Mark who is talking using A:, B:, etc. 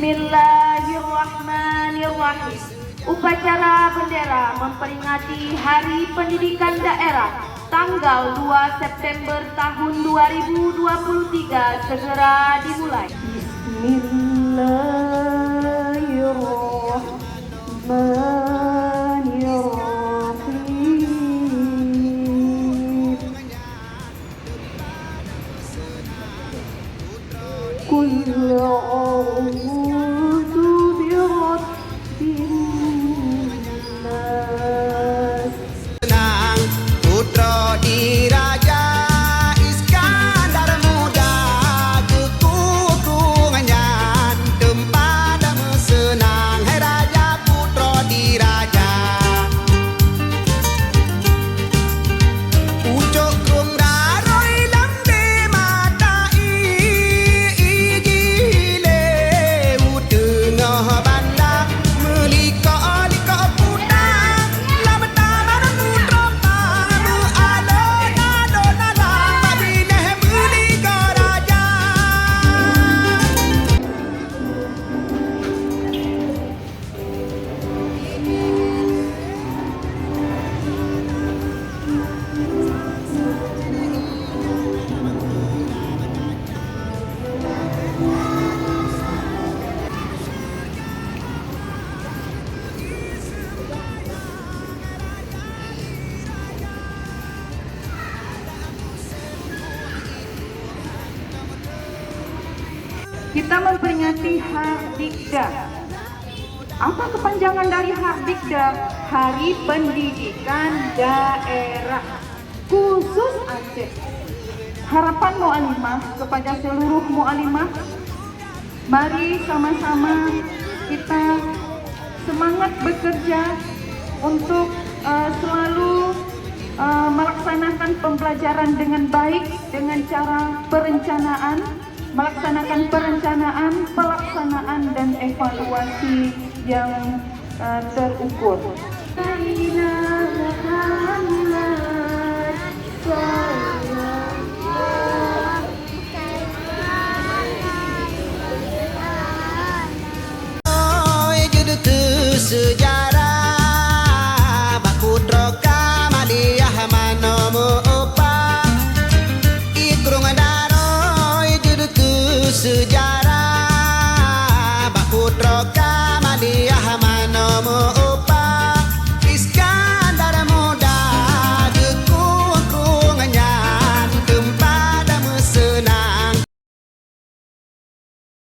A: Bismillahirrahmanirrahim. Upacara bendera memperingati Hari Pendidikan Daerah tanggal 2 September tahun 2023 segera dimulai. Bismillahirrahmanirrahim. Qul a'udzu birabbin nas.
B: Senang putra diraja Iskandar muda kekukungannya tempat senang hai raja putra diraja ucok kung daroi lambe mata ijile utengah bandar melika-lika putra lamata mana putra pangamu alona-alona pabineh melika raja.
A: Kita memperingati Hardikda. Apa kepanjangan dari Hardikda? Hari Pendidikan Daerah Khusus Aceh. Harapan mu'alimah kepada seluruh mu'alimah, mari sama-sama kita semangat bekerja untuk selalu melaksanakan pembelajaran dengan baik dengan cara perencanaan, melaksanakan perencanaan, pelaksanaan dan evaluasi yang terukur.
B: Sejarah bakutra kamaliyah manomo opa ikrung daroi juduku sejarah